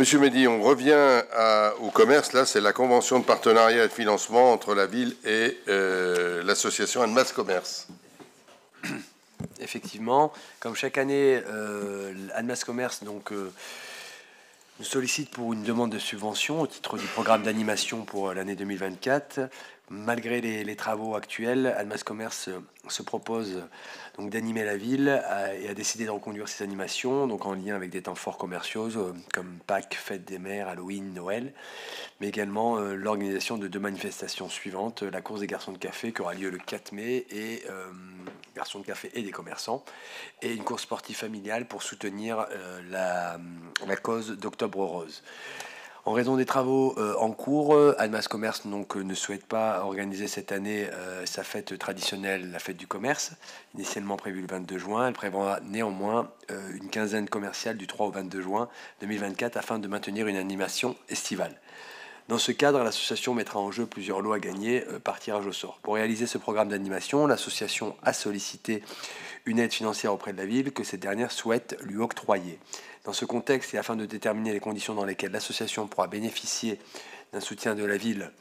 Monsieur Mehdi, on revient au commerce. Là, c'est la convention de partenariat et de financement entre la ville et l'association Annemasse Commerce. Effectivement, comme chaque année, Annemasse Commerce nous sollicite pour une demande de subvention au titre du programme d'animation pour l'année 2024. Malgré les travaux actuels, Annemasse Commerce se propose donc d'animer la ville et a décidé de reconduire ces animations, donc en lien avec des temps forts commerciaux comme Pâques, Fête des Mères, Halloween, Noël, mais également l'organisation de 2 manifestations suivantes, la course des garçons de café qui aura lieu le 4 mai et garçons de café et des commerçants, et une course sportive familiale pour soutenir la cause d'Octobre Rose. En raison des travaux en cours, Annemasse Commerce ne souhaite pas organiser cette année sa fête traditionnelle, la fête du commerce, initialement prévue le 22 juin. Elle prévoit néanmoins une quinzaine commerciale du 3 au 22 juin 2024 afin de maintenir une animation estivale. Dans ce cadre, l'association mettra en jeu plusieurs lots à gagner par tirage au sort. Pour réaliser ce programme d'animation, l'association a sollicité une aide financière auprès de la ville que cette dernière souhaite lui octroyer. Dans ce contexte et afin de déterminer les conditions dans lesquelles l'association pourra bénéficier d'un soutien de la ville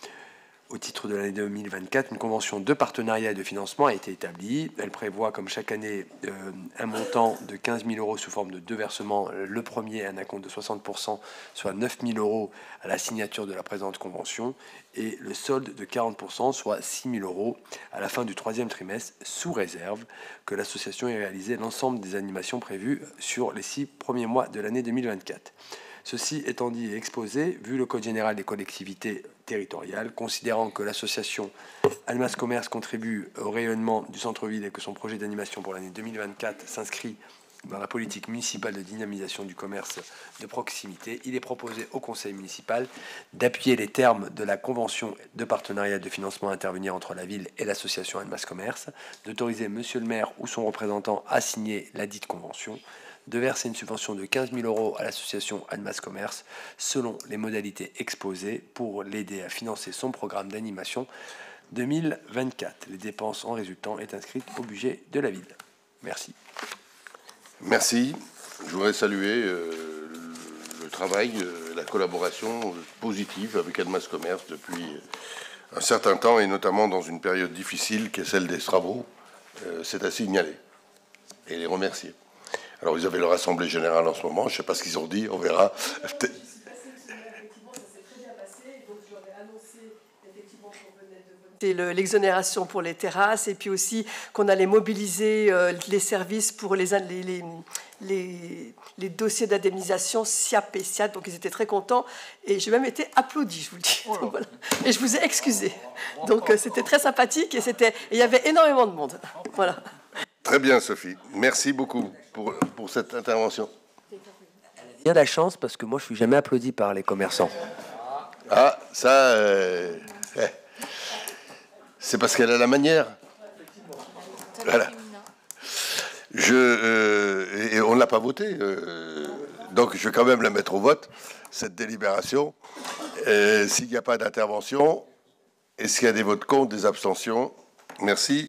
au titre de l'année 2024, une convention de partenariat et de financement a été établie. Elle prévoit, comme chaque année, un montant de 15 000 euros sous forme de 2 versements. Le premier, un acompte de 60%, soit 9 000 euros à la signature de la présente convention, et le solde de 40%, soit 6 000 euros à la fin du 3e trimestre, sous réserve que l'association ait réalisé l'ensemble des animations prévues sur les 6 premiers mois de l'année 2024. Ceci étant dit et exposé, vu le Code général des collectivités territoriales, considérant que l'association Annemasse Commerce contribue au rayonnement du centre-ville et que son projet d'animation pour l'année 2024 s'inscrit dans la politique municipale de dynamisation du commerce de proximité, il est proposé au conseil municipal d'appuyer les termes de la convention de partenariat de financement à intervenir entre la ville et l'association Annemasse Commerce, d'autoriser monsieur le maire ou son représentant à signer la dite convention, de verser une subvention de 15 000 euros à l'association Annemasse Commerce selon les modalités exposées pour l'aider à financer son programme d'animation 2024. Les dépenses en résultant est inscrite au budget de la ville. Merci. Merci. Je voudrais saluer le travail, la collaboration positive avec Annemasse Commerce depuis un certain temps, et notamment dans une période difficile qui est celle des travaux. C'est à signaler et les remercier. Alors, ils avaient leur assemblée générale en ce moment. Je ne sais pas ce qu'ils ont dit, on verra. C'est l'exonération pour les terrasses et puis aussi qu'on allait mobiliser les services pour les dossiers d'indemnisation SIAP et SIAD. Donc, ils étaient très contents et j'ai même été applaudie, je vous le dis. Donc, voilà. Et je vous ai excusé. Donc, c'était très sympathique et il y avait énormément de monde. Voilà. Très bien, Sophie. Merci beaucoup pour cette intervention. Elle a bien de la chance parce que moi, je ne suis jamais applaudi par les commerçants. Ah, ça, c'est parce qu'elle a la manière. Voilà. Et on ne l'a pas voté. Donc, je vais quand même la mettre au vote, cette délibération. S'il n'y a pas d'intervention, est-ce qu'il y a des votes contre, des abstentions? Merci.